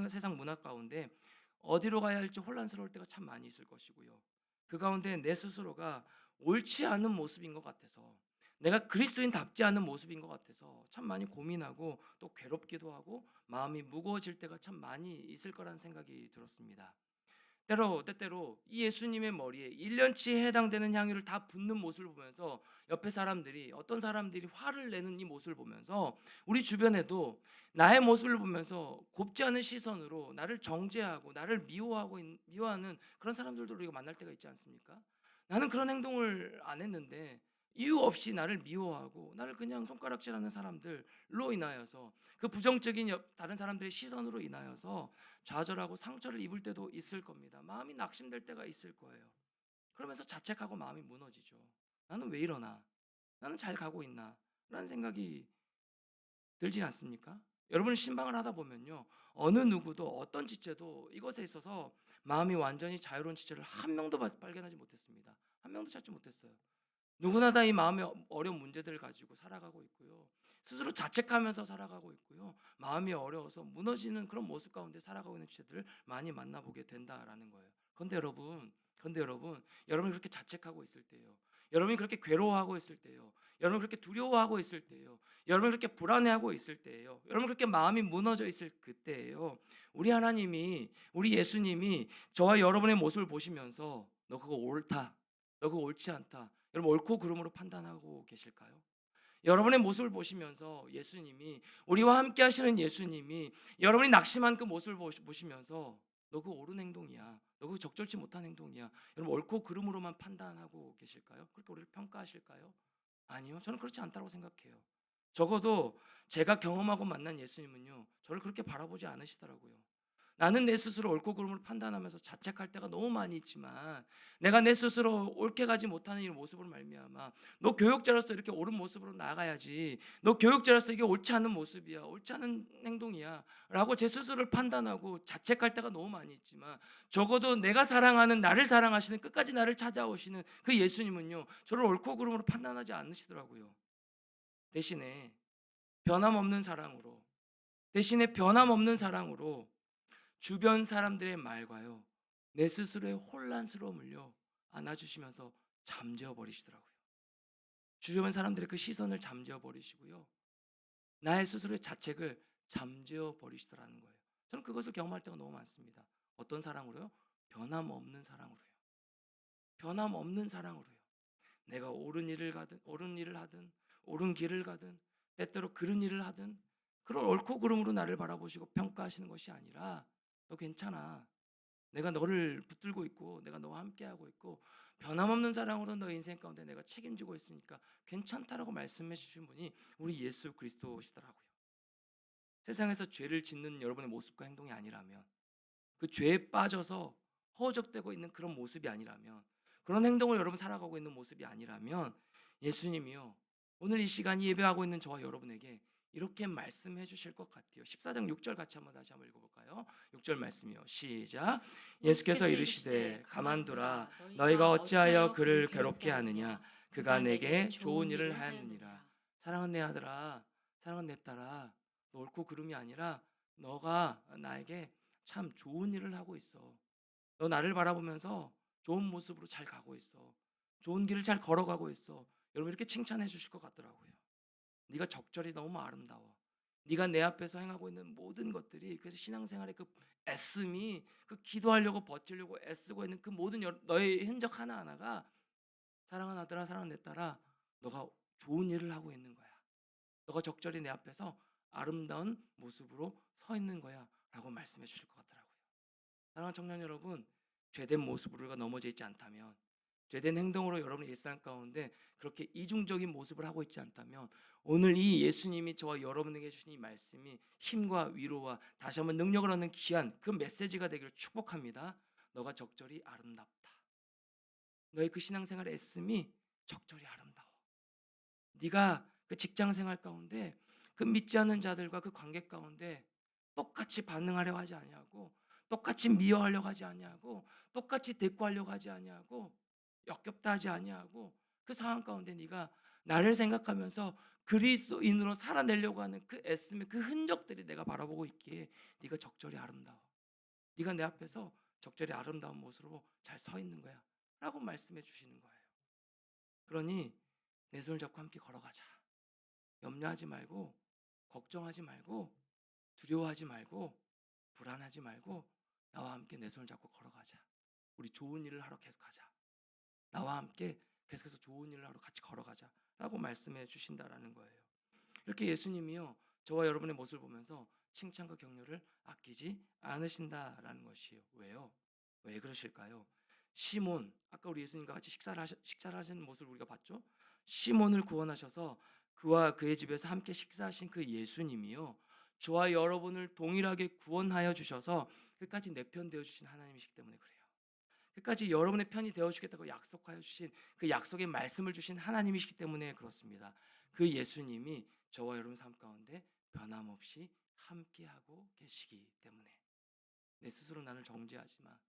세상 문화 가운데 어디로 가야 할지 혼란스러울 때가 참 많이 있을 것이고요. 그 가운데 내 스스로가 옳지 않은 모습인 것 같아서, 내가 그리스도인답지 않은 모습인 것 같아서 참 많이 고민하고 또 괴롭기도 하고 마음이 무거워질 때가 참 많이 있을 거라는 생각이 들었습니다. 때때로 이 예수님의 머리에 1년치에 해당되는 향유를 다 붓는 모습을 보면서 옆에 사람들이, 어떤 사람들이 화를 내는 이 모습을 보면서 우리 주변에도 나의 모습을 보면서 곱지 않은 시선으로 나를 정죄하고 나를 미워하는 그런 사람들도 우리가 만날 때가 있지 않습니까? 나는 그런 행동을 안 했는데 이유 없이 나를 미워하고 나를 그냥 손가락질하는 사람들로 인하여서, 그 부정적인 다른 사람들의 시선으로 인하여서 좌절하고 상처를 입을 때도 있을 겁니다. 마음이 낙심될 때가 있을 거예요. 그러면서 자책하고 마음이 무너지죠. 나는 왜 이러나? 나는 잘 가고 있나? 라는 생각이 들지 않습니까? 여러분 신방을 하다 보면요, 어느 누구도 어떤 지체도 이것에 있어서 마음이 완전히 자유로운 지체를 한 명도 발견하지 못했습니다. 한 명도 찾지 못했어요. 누구나 다 이 마음의 어려운 문제들을 가지고 살아가고 있고요. 스스로 자책하면서 살아가고 있고요. 마음이 어려워서 무너지는 그런 모습 가운데 살아가고 있는 지체들을 많이 만나보게 된다라는 거예요. 그런데 여러분, 여러분이 그렇게 자책하고 있을 때요, 여러분이 그렇게 괴로워하고 있을 때요, 여러분이 그렇게 두려워하고 있을 때요, 여러분이 그렇게 불안해하고 있을 때예요, 여러분 그렇게 마음이 무너져 있을 그때예요, 우리 하나님이, 우리 예수님이 저와 여러분의 모습을 보시면서 너 그거 옳다, 너 그거 옳지 않다, 여러분 옳고 그름으로 판단하고 계실까요? 여러분의 모습을 보시면서 예수님이, 우리와 함께 하시는 예수님이 여러분이 낙심한 그 모습을 보시면서 너 그거 옳은 행동이야, 너 그거 적절치 못한 행동이야, 여러분 옳고 그름으로만 판단하고 계실까요? 그렇게 우리를 평가하실까요? 아니요, 저는 그렇지 않다고 생각해요. 적어도 제가 경험하고 만난 예수님은요, 저를 그렇게 바라보지 않으시더라고요. 나는 내 스스로 옳고 그름을 판단하면서 자책할 때가 너무 많이 있지만, 내가 내 스스로 옳게 가지 못하는 이 모습으로 말미암아 너 교육자로서 이렇게 옳은 모습으로 나가야지, 너 교육자로서 이게 옳지 않은 모습이야, 옳지 않은 행동이야 라고 제 스스로를 판단하고 자책할 때가 너무 많이 있지만, 적어도 내가 사랑하는, 나를 사랑하시는, 끝까지 나를 찾아오시는 그 예수님은요, 저를 옳고 그름으로 판단하지 않으시더라고요. 대신에 변함없는 사랑으로, 대신에 변함없는 사랑으로 주변 사람들의 말과요, 내 스스로의 혼란스러움을요 안아주시면서 잠재워 버리시더라고요. 주변 사람들의 그 시선을 잠재워 버리시고요, 나의 스스로의 자책을 잠재워 버리시더라는 거예요. 저는 그것을 경험할 때가 너무 많습니다. 어떤 사랑으로요? 변함없는 사랑으로요. 변함없는 사랑으로요. 내가 옳은 일을 하든 옳은 길을 가든 때때로 그른 일을 하든, 그런 옳고 그름으로 나를 바라보시고 평가하시는 것이 아니라, 너 괜찮아, 내가 너를 붙들고 있고 내가 너와 함께하고 있고 변함없는 사랑으로 너 인생 가운데 내가 책임지고 있으니까 괜찮다라고 말씀해 주신 분이 우리 예수 그리스도시더라고요. 세상에서 죄를 짓는 여러분의 모습과 행동이 아니라면, 그 죄에 빠져서 허우적대고 있는 그런 모습이 아니라면, 그런 행동을 여러분 살아가고 있는 모습이 아니라면, 예수님이요, 오늘 이 시간 예배하고 있는 저와 여러분에게 이렇게 말씀해 주실 것 같아요. 14장 6절 같이 다시 한번 읽어볼까요? 6절 말씀이요, 시작. 예수께서 이르시되 가만두라, 너희가 어찌하여 그를 괴롭게 하느냐, 그가 내게 좋은 일을 하였느니라. 사랑하는 내 아들아, 사랑하는 내 딸아, 너 옳고 그름이 아니라 너가 나에게 참 좋은 일을 하고 있어. 너 나를 바라보면서 좋은 모습으로 잘 가고 있어. 좋은 길을 잘 걸어가고 있어. 여러분 이렇게 칭찬해 주실 것 같더라고요. 네가 적절히 너무 아름다워. 네가 내 앞에서 행하고 있는 모든 것들이, 그래서 신앙생활의 그 애씀이, 그 기도하려고 버티려고 애쓰고 있는 그 모든 너의 흔적 하나하나가, 사랑하는 아들아, 사랑하는 내 딸아, 너가 좋은 일을 하고 있는 거야. 너가 적절히 내 앞에서 아름다운 모습으로 서 있는 거야 라고 말씀해 주실 것 같더라고요. 사랑하는 청년 여러분, 죄된 모습으로 우리가 넘어져 있지 않다면, 죄된 행동으로 여러분의 일상 가운데 그렇게 이중적인 모습을 하고 있지 않다면, 오늘 이 예수님이 저와 여러분에게 주신 이 말씀이 힘과 위로와 다시 한번 능력을 얻는 귀한 그 메시지가 되기를 축복합니다. 너가 적절히 아름답다. 너의 그 신앙생활의 애씀이 적절히 아름다워. 네가 그 직장생활 가운데 그 믿지 않는 자들과 그 관계 가운데 똑같이 반응하려고 하지 아니하고, 똑같이 미워하려고 하지 아니하고, 똑같이 대꾸하려고 하지 아니하고, 역겹다 하지 아니하고, 그 상황 가운데 네가 나를 생각하면서 그리스도인으로 살아내려고 하는 그 애씀의 그 흔적들이 내가 바라보고 있기에 네가 적절히 아름다워. 네가 내 앞에서 적절히 아름다운 모습으로 잘 서 있는 거야 라고 말씀해 주시는 거예요. 그러니 내 손을 잡고 함께 걸어가자. 염려하지 말고, 걱정하지 말고, 두려워하지 말고, 불안하지 말고, 나와 함께 내 손을 잡고 걸어가자. 우리 좋은 일을 하러 계속하자. 나와 함께 계속해서 좋은 일을 하러 같이 걸어가자 라고 말씀해 주신다라는 거예요. 이렇게 예수님이요, 저와 여러분의 모습을 보면서 칭찬과 격려를 아끼지 않으신다라는 것이에요. 왜요? 왜 그러실까요? 시몬, 아까 우리 예수님과 같이 식사를 하시는 모습을 우리가 봤죠? 시몬을 구원하셔서 그와 그의 집에서 함께 식사하신 그 예수님이요, 저와 여러분을 동일하게 구원하여 주셔서 끝까지 내 편 되어 주신 하나님이시기 때문에 그래요. 끝까지 여러분의 편이 되어 주겠다고 약속하여 주신 그 약속의 말씀을 주신 하나님이시기 때문에 그렇습니다. 그 예수님이 저와 여러분 삶 가운데 변함없이 함께하고 계시기 때문에, 내 스스로 나를 정죄하지만,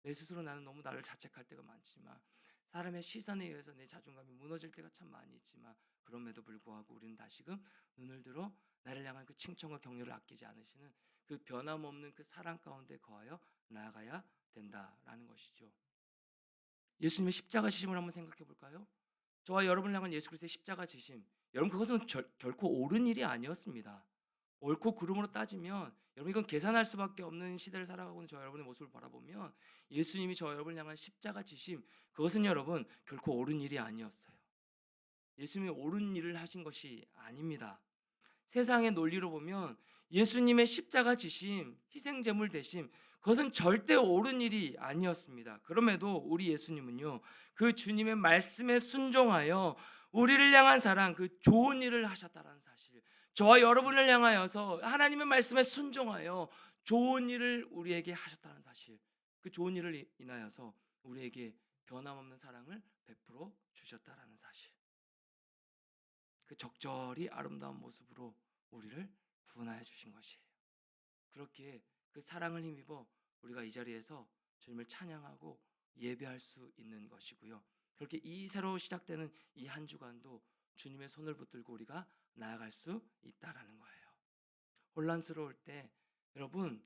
내 스스로 나는 너무 나를 자책할 때가 많지만, 사람의 시선에 의해서 내 자존감이 무너질 때가 참 많이 있지만, 그럼에도 불구하고 우리는 다시금 눈을 들어 나를 향한 그 칭찬과 격려를 아끼지 않으시는 그 변함없는 그 사랑 가운데 거하여 나아가야 된다라는 것이죠. 예수님의 십자가 지심을 한번 생각해 볼까요? 저와 여러분을 향한 예수 그리스도의 십자가 지심, 여러분 그것은 결코 옳은 일이 아니었습니다. 옳고 그름으로 따지면 여러분 이건 계산할 수밖에 없는 시대를 살아가고 있는 저 여러분의 모습을 바라보면, 예수님이 저 여러분을 향한 십자가 지심, 그것은 여러분 결코 옳은 일이 아니었어요. 예수님이 옳은 일을 하신 것이 아닙니다. 세상의 논리로 보면 예수님의 십자가 지심, 희생 제물 대심, 그것은 절대 옳은 일이 아니었습니다. 그럼에도 우리 예수님은요, 그 주님의 말씀에 순종하여 우리를 향한 사랑, 그 좋은 일을 하셨다라는 사실, 저와 여러분을 향하여서 하나님의 말씀에 순종하여 좋은 일을 우리에게 하셨다는 사실, 그 좋은 일을 인하여서 우리에게 변함없는 사랑을 베풀어 주셨다라는 사실, 그 적절히 아름다운 모습으로 우리를 구원하여 주신 것이에요. 그렇게 그 사랑을 힘입어 우리가 이 자리에서 주님을 찬양하고 예배할 수 있는 것이고요. 그렇게 이 새로 시작되는 이 한 주간도 주님의 손을 붙들고 우리가 나아갈 수 있다라는 거예요. 혼란스러울 때 여러분,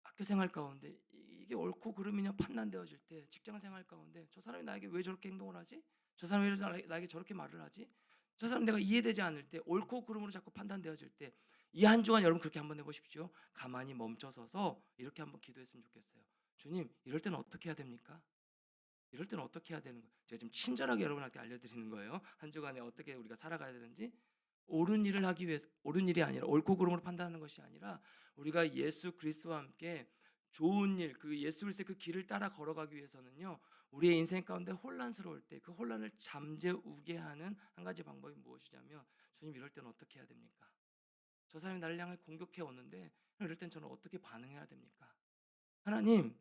학교 생활 가운데 이게 옳고 그름이냐 판단되어질 때, 직장 생활 가운데 저 사람이 나에게 왜 저렇게 행동을 하지? 저 사람이 왜 나에게 저렇게 말을 하지? 저 사람 내가 이해되지 않을 때, 옳고 그름으로 자꾸 판단되어질 때, 이 한 주간 여러분 그렇게 한번 해보십시오. 가만히 멈춰서서 이렇게 한번 기도했으면 좋겠어요. 주님, 이럴 때는 어떻게 해야 됩니까? 이럴 때는 어떻게 해야 되는 거예요? 제가 지금 친절하게 여러분한테 알려드리는 거예요. 한 주간에 어떻게 우리가 살아가야 되는지. 옳은 일을 하기 위해서, 옳은 일이 아니라, 옳고 그름으로 판단하는 것이 아니라, 우리가 예수 그리스도와 함께 좋은 일, 그 예수 그리스도의 그 길을 따라 걸어가기 위해서는요, 우리의 인생 가운데 혼란스러울 때 그 혼란을 잠재우게 하는 한 가지 방법이 무엇이냐면, 주님, 이럴 때는 어떻게 해야 됩니까? 저 사람이 나를 향해 공격해 오는데 이럴 땐 저는 어떻게 반응해야 됩니까? 하나님,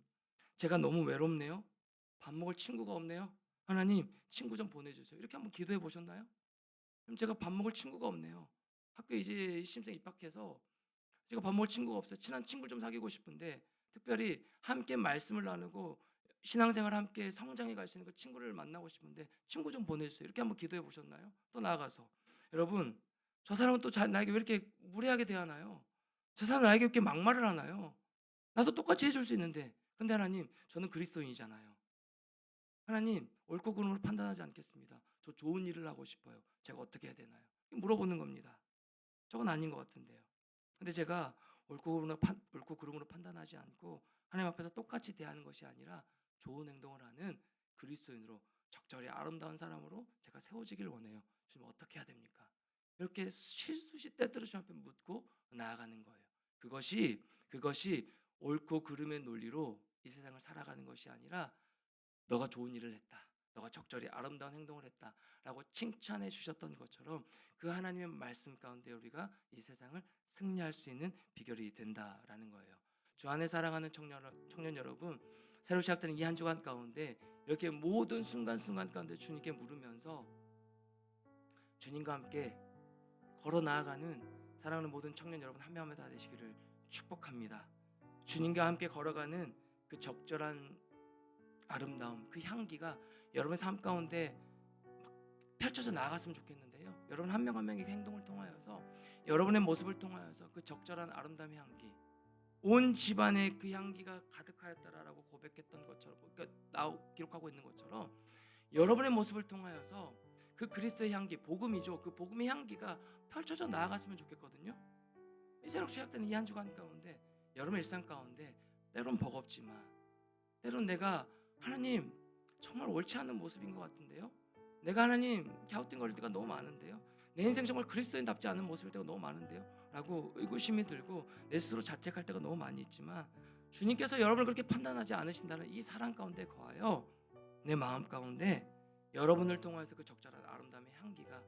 제가 너무 외롭네요. 밥 먹을 친구가 없네요. 하나님, 친구 좀 보내주세요. 이렇게 한번 기도해 보셨나요? 그럼 제가 밥 먹을 친구가 없네요. 학교에 이제 신입생 입학해서 제가 밥 먹을 친구가 없어요. 친한 친구를 좀 사귀고 싶은데, 특별히 함께 말씀을 나누고 신앙생활 함께 성장해 갈 수 있는 그 친구를 만나고 싶은데 친구 좀 보내주세요. 이렇게 한번 기도해 보셨나요? 또 나아가서, 여러분, 저 사람은 또 나에게 왜 이렇게 무례하게 대하나요? 저 사람은 나에게 왜 이렇게 막말을 하나요? 나도 똑같이 해줄 수 있는데. 근데 하나님, 저는 그리스도인이잖아요. 하나님, 옳고 그름으로 판단하지 않겠습니다. 저 좋은 일을 하고 싶어요. 제가 어떻게 해야 되나요? 물어보는 겁니다. 저건 아닌 것 같은데요. 근데 제가 옳고 그름으로 판단하지 않고 하나님 앞에서 똑같이 대하는 것이 아니라 좋은 행동을 하는 그리스도인으로, 적절히 아름다운 사람으로 제가 세워지길 원해요. 주님, 어떻게 해야 됩니까? 이렇게 수시 때때로 주님 앞에 묻고 나아가는 거예요. 그것이 옳고 그름의 논리로 이 세상을 살아가는 것이 아니라 너가 좋은 일을 했다, 너가 적절히 아름다운 행동을 했다라고 칭찬해 주셨던 것처럼 그 하나님의 말씀 가운데 우리가 이 세상을 승리할 수 있는 비결이 된다라는 거예요. 주 안에 사랑하는 청년 여러분, 새로 시작되는 이 한 주간 가운데 이렇게 모든 순간순간 가운데 주님께 물으면서 주님과 함께 걸어 나아가는 사랑하는 모든 청년 여러분 한 명 한 명 다 되시기를 축복합니다. 주님과 함께 걸어가는 그 적절한 아름다움, 그 향기가 여러분의 삶 가운데 펼쳐져 나아갔으면 좋겠는데요. 여러분 한 명 한 명의 행동을 통하여서, 여러분의 모습을 통하여서 그 적절한 아름다움의 향기, 온 집안에 그 향기가 가득하였다라고 고백했던 것처럼, 그러니까 기록하고 있는 것처럼 여러분의 모습을 통하여서 그 그리스도의 향기, 복음이죠. 그 복음의 향기가 펼쳐져 나아갔으면 좋겠거든요. 이 새롭게 시작되는 이 한 주간 가운데 여러분의 일상 가운데 때론 버겁지만, 때론 내가 하나님 정말 옳지 않은 모습인 것 같은데요, 내가 하나님 갸우뚱거릴 때가 너무 많은데요, 내 인생 정말 그리스도인답지 않은 모습일 때가 너무 많은데요 라고 의구심이 들고 내 스스로 자책할 때가 너무 많이 있지만, 주님께서 여러분을 그렇게 판단하지 않으신다는 이 사랑 가운데 거하여 내 마음 가운데 여러분을 통해서 그 적절한 아름다움의 향기가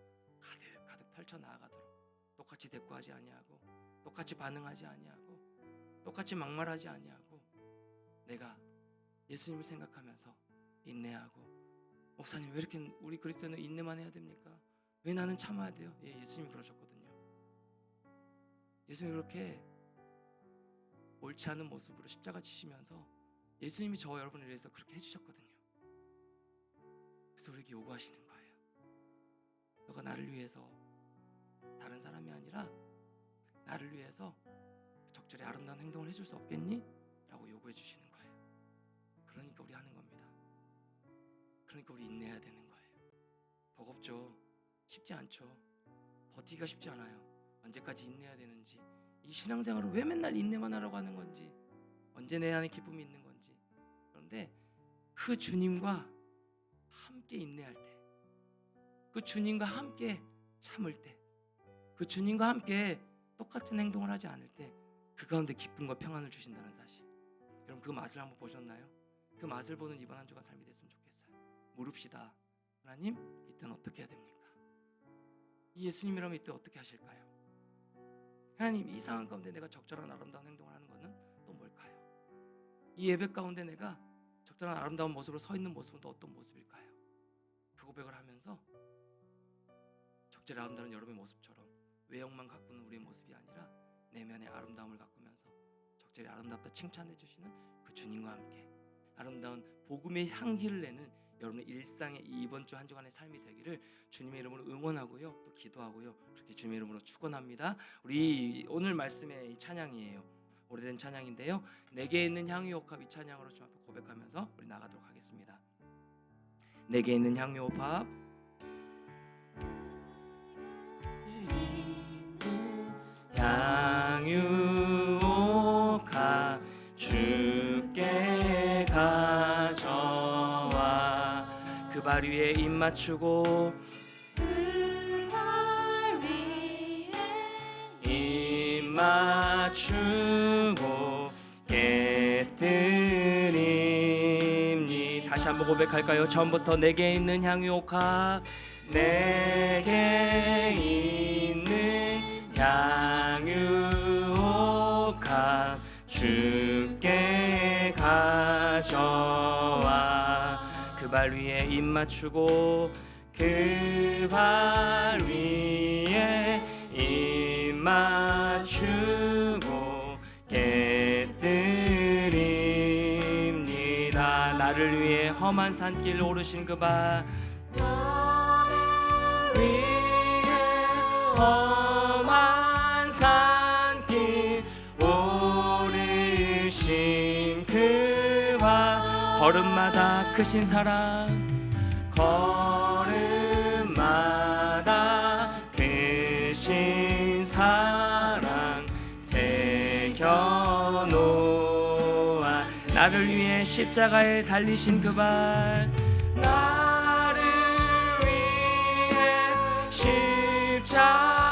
가득 펼쳐 나아가도록, 똑같이 대꾸하지 아니하고, 똑같이 반응하지 아니하고, 똑같이 막말하지 아니하고, 내가 예수님을 생각하면서 인내하고, 목사님 왜 이렇게 우리 그리스도인은 인내만 해야 됩니까? 왜 나는 참아야 돼요? 예수님이 그러셨거든요. 예수님이 그렇게 옳지 않은 모습으로 십자가 지시면서 예수님이 저와 여러분을 위해서 그렇게 해주셨거든요. 그래서 우리에게 요구하시는 거예요. 너가 나를 위해서, 다른 사람이 아니라 나를 위해서 적절히 아름다운 행동을 해줄 수 없겠니? 라고 요구해 주시는 거예요. 그러니까 우리 하는 겁니다. 그러니까 우리 인내해야 되는 거예요. 버겁죠. 쉽지 않죠. 버티기가 쉽지 않아요. 언제까지 인내해야 되는지, 이 신앙생활을 왜 맨날 인내만 하라고 하는 건지, 언제 내 안에 기쁨이 있는 건지. 그런데 그 주님과 함께 인내할 때, 그 주님과 함께 참을 때, 그 주님과 함께 똑같은 행동을 하지 않을 때, 그 가운데 기쁨과 평안을 주신다는 사실, 여러분 그 맛을 한번 보셨나요? 그 맛을 보는 이번 한 주간 삶이 됐으면 좋겠어요. 물읍시다. 하나님, 이때는 어떻게 해야 됩니까? 이 예수님이라면 이때 어떻게 하실까요? 하나님, 이 상황 가운데 내가 적절한 아름다운 행동을 하는 것은 또 뭘까요? 이 예배 가운데 내가 적절한 아름다운 모습으로 서 있는 모습은 또 어떤 모습일까요? 그 고백을 하면서 적절히 아름다운 여러분의 모습처럼 외형만 가꾸는 우리의 모습이 아니라 내면의 아름다움을 가꾸면서 적절히 아름답다 칭찬해 주시는 그 주님과 함께 아름다운 복음의 향기를 내는 여러분의 일상의 이번 주 한 주간의 삶이 되기를 주님의 이름으로 응원하고요, 또 기도하고요, 그렇게 주님의 이름으로 축원합니다. 우리 오늘 말씀의 이 찬양이에요. 오래된 찬양인데요, 내게 있는 향유옥합, 이 찬양으로 주 앞에 고백하면서 우리 나가도록 하겠습니다. 내게 있는 향유옥합. 향유옥합 주께 가져와 그 발 위에 입 맞추고, 그 발 위에 입 맞추고 깨뜨림니. 다시 한번 고백할까요? 처음부터. 내게 있는 향유옥합, 내게 있는 향유옥합 주께 가져와 그 발 위에 입 맞추고, 그 발 위에 입 맞추고 깨뜨립니다. 나를 위해 험한 산길 오르신 그 발, 나를 위해 험한 산길 오르신 그 발, 걸음마다 크신 사랑, 걸음마다 크신 사랑 새겨놓아 나를 위해 십자가에 달리신 그 발, 나를 위해 십자가에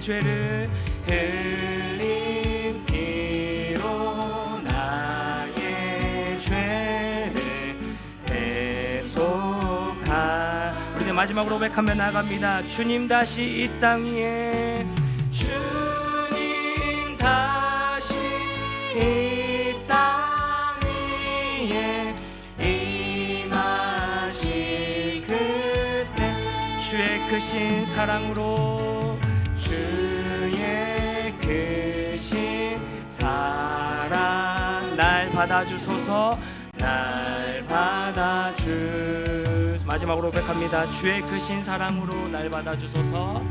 죄를 흘린 피로 나의 죄를 대속하. 우리 마지막으로 고백하며 나갑니다. 주님 다시 이 땅 위에, 주님 다시 이 땅 위에 임하실 그때 주의 크신 사랑으로, 주의 크신 사랑 날 받아주소서, 날 받아주. 마지막으로 고백합니다. 주의 크신 사랑으로 날 받아주소서,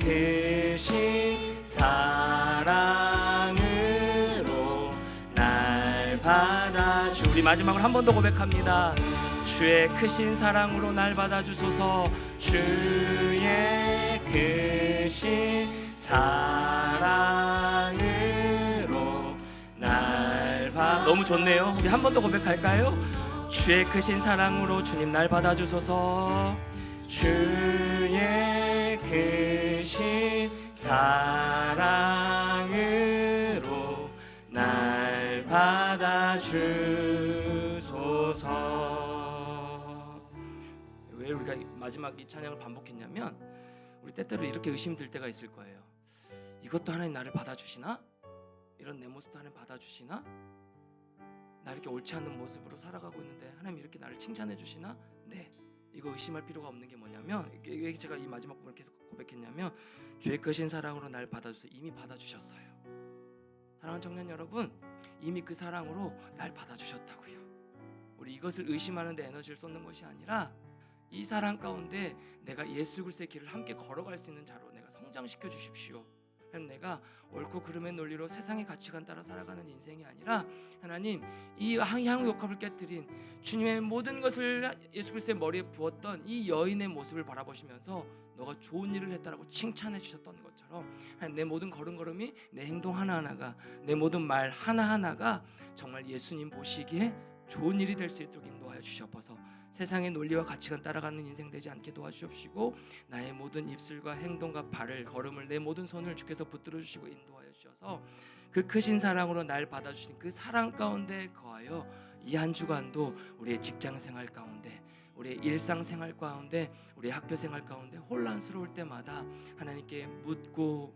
크신 사랑으로 날 받아주. 우리 마지막으로 한 번 더 고백합니다. 주의 크신 사랑으로 날 받아주소서, 주의 크신 사랑으로 날 받아. 너무 좋네요. 우리 한 번 더 고백할까요? 주의 크신 사랑으로 주님 날 받아주소서, 주의 크신 사랑으로 날 받아주소서. 왜 우리가 마지막 이 찬양을 반복했냐면, 우리 때때로 이렇게 의심이 들 때가 있을 거예요. 이것도 하나님 나를 받아주시나? 이런 내 모습도 하나님 받아주시나? 나 이렇게 옳지 않는 모습으로 살아가고 있는데 하나님 이렇게 나를 칭찬해 주시나? 네. 이거 의심할 필요가 없는 게 뭐냐면, 왜 제가 이 마지막 부분을 계속 고백했냐면, 주의 크신 사랑으로 날 받아주셔서 이미 받아주셨어요. 사랑하는 청년 여러분, 이미 그 사랑으로 날 받아주셨다고요. 우리 이것을 의심하는 데 에너지를 쏟는 것이 아니라, 이 사랑 가운데 내가 예수 그리스도의 길을 함께 걸어갈 수 있는 자로 내가 성장시켜 주십시오. 내가 옳고 그름의 논리로 세상의 가치관 따라 살아가는 인생이 아니라, 하나님 이 향후 욕합을 깨뜨린 주님의 모든 것을 예수 그리스도의 머리에 부었던 이 여인의 모습을 바라보시면서 너가 좋은 일을 했다라고 칭찬해 주셨던 것처럼, 내 모든 걸음걸음이, 내 행동 하나하나가, 내 모든 말 하나하나가 정말 예수님 보시기에 좋은 일이 될 수 있도록 인도하여 주시옵소서. 세상의 논리와 가치관 따라가는 인생 되지 않게 도와주시옵시고, 나의 모든 입술과 행동과 발을, 걸음을, 내 모든 손을 주께서 붙들어 주시고 인도하여 주셔서 그 크신 사랑으로 날 받아주신 그 사랑 가운데 거하여 이 한 주간도 우리의 직장생활 가운데, 우리의 일상생활 가운데, 우리의 학교생활 가운데 혼란스러울 때마다 하나님께 묻고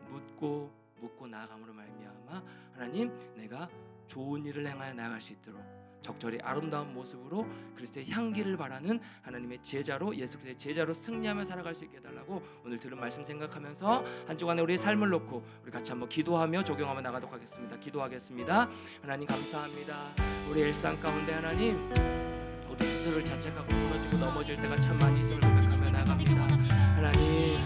나아감으로 말미암아 하나님, 내가 좋은 일을 행하여 나아갈 수 있도록 적절히 아름다운 모습으로 그리스도의 향기를 바라는 하나님의 제자로, 예수 그리스도의 제자로 승리하며 살아갈 수 있게 해달라고 오늘 들은 말씀 생각하면서 한 주간에 우리의 삶을 놓고 우리 같이 한번 기도하며 적용하며 나가도록 하겠습니다. 기도하겠습니다. 하나님 감사합니다. 우리 일상 가운데 하나님, 우리 스스로를 자책하고 무너지고 넘어질 때가 참 많이 있음을 고백하며 나갑니다. 하나님,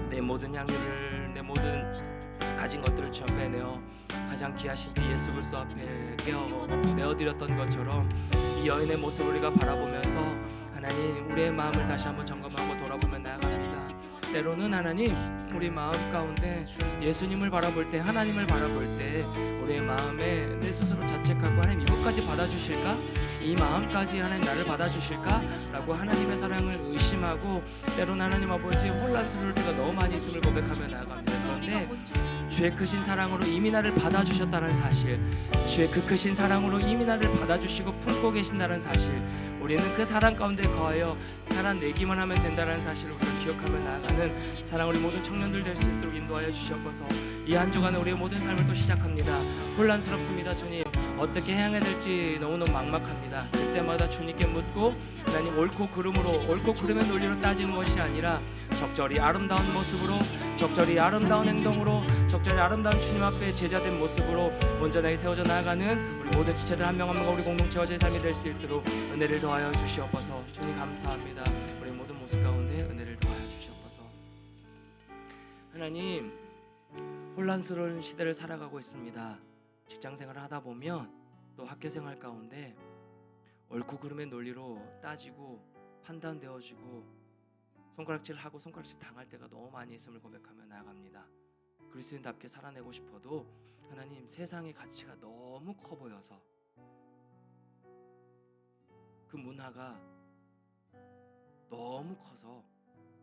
내 모든 향유를, 내 모든 가진 것들을 전 빼내어 가장 귀하신 주 예수 그리스도 앞에 내어드렸던 것처럼 이 여인의 모습을 우리가 바라보면서 하나님, 우리의 마음을 다시 한번 점검하고 돌아보며 나아갑니다. 때로는 하나님, 우리 마음 가운데 예수님을 바라볼 때, 하나님을 바라볼 때 우리의 마음에 내 스스로 자책하고, 하나님 이것까지 받아주실까? 이 마음까지 하나님 나를 받아주실까? 라고 하나님의 사랑을 의심하고, 때로는 하나님 아버지 혼란스러울 때가 너무 많이 있음을 고백하며 나아갑니다. 그런데 주의 크신 사랑으로 이미 나를 받아주셨다는 사실, 주의 그 크신 사랑으로 이미 나를 받아주시고 품고 계신다는 사실, 우리는 그 사랑 가운데 거하여 살아내기만 하면 된다는 사실을 우리가 기억하며 나아가는 사랑 우리 모든 청년들 될 수 있도록 인도하여 주시옵소서. 이 한 주간에 우리의 모든 삶을 또 시작합니다. 혼란스럽습니다. 주님, 어떻게 해야 될지 너무너무 막막합니다. 그때마다 주님께 묻고, 하나님 옳고 그름의 논리로 따지는 것이 아니라 적절히 아름다운 모습으로, 적절히 아름다운 행동으로, 적절히 아름다운 주님 앞에 제자된 모습으로 온전하게 세워져 나아가는 우리 모든 지체들 한 명 한 명과 우리 공동체와 제 삶이 될 수 있도록 은혜를 더하여 주시옵소서. 주님 감사합니다. 우리 모든 모습 가운데 은혜를 더하여 주시옵소서. 하나님, 혼란스러운 시대를 살아가고 있습니다. 직장생활을 하다 보면, 또 학교생활 가운데 옳고 그름의 논리로 따지고 판단되어지고 손가락질하고 손가락질 당할 때가 너무 많이 있음을 고백하며 나아갑니다. 그리스도인답게 살아내고 싶어도 하나님, 세상의 가치가 너무 커 보여서 그 문화가 너무 커서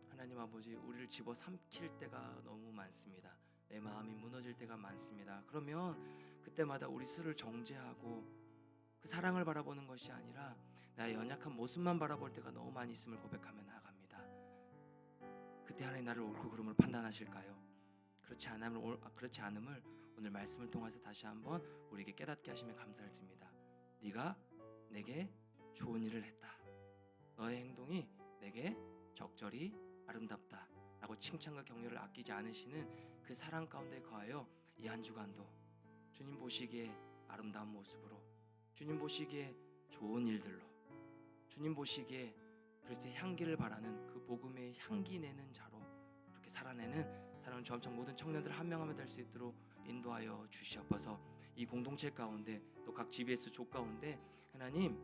하나님 아버지 우리를 집어삼킬 때가 너무 많습니다. 내 마음이 무너질 때가 많습니다. 그러면 그때마다 우리 수를 정죄하고 그 사랑을 바라보는 것이 아니라 나의 연약한 모습만 바라볼 때가 너무 많이 있음을 고백하며 나아갑니다. 그때 하나님 나를 옳고 그름으로 판단하실까요? 그렇지 않음을 오늘 말씀을 통해서 다시 한번 우리에게 깨닫게 하시며 감사를 드립니다. 네가 내게 좋은 일을 했다. 너의 행동이 내게 적절히 아름답다 라고 칭찬과 격려를 아끼지 않으시는 그 사랑 가운데 거하여 이 한 주간도 주님 보시기에 아름다운 모습으로, 주님 보시기에 좋은 일들로, 주님 보시기에 그리스도의 향기를 바라는 그 복음의 향기 내는 자로 그렇게 살아내는 사랑하는 주암청 모든 청년들 한 명 한 명 될 수 있도록 인도하여 주시옵소서. 이 공동체 가운데 또 각 GBS 족 가운데 하나님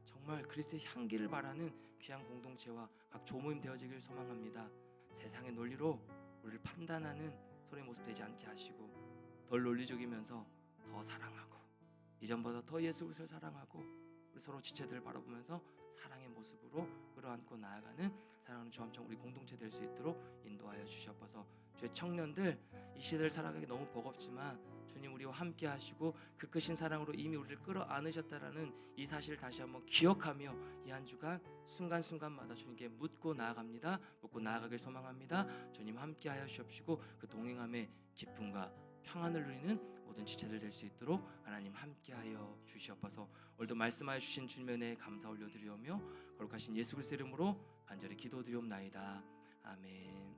정말 그리스도의 향기를 바라는 귀한 공동체와 각 조모임 되어지길 소망합니다. 세상의 논리로 우리를 판단하는 서로의 모습 되지 않게 하시고 덜 논리적이면서 더 사랑하고 이전보다 더 예수 그리스도를 사랑하고 우리 서로 지체들을 바라보면서 사랑의 모습으로 끌어안고 나아가는 사랑하는 주암청 우리 공동체 될 수 있도록 인도하여 주시옵소서. 주의 청년들 이 시대를 살아가기 너무 버겁지만 주님 우리와 함께 하시고 그 크신 사랑으로 이미 우리를 끌어안으셨다라는 이 사실을 다시 한번 기억하며 이 한 주간 순간순간마다 주님께 묻고 나아갑니다. 묻고 나아가길 소망합니다. 주님 함께 하여 주옵시고 그 동행함의 기쁨과 평안을 누리는 모든 지체들 될 수 있도록 하나님 함께하여 주시옵소서. 오늘도 말씀하여 주신 주님의 은혜에 감사 올려드리오며 거룩하신 예수 그리스도 이름으로 간절히 기도드리옵나이다. 아멘.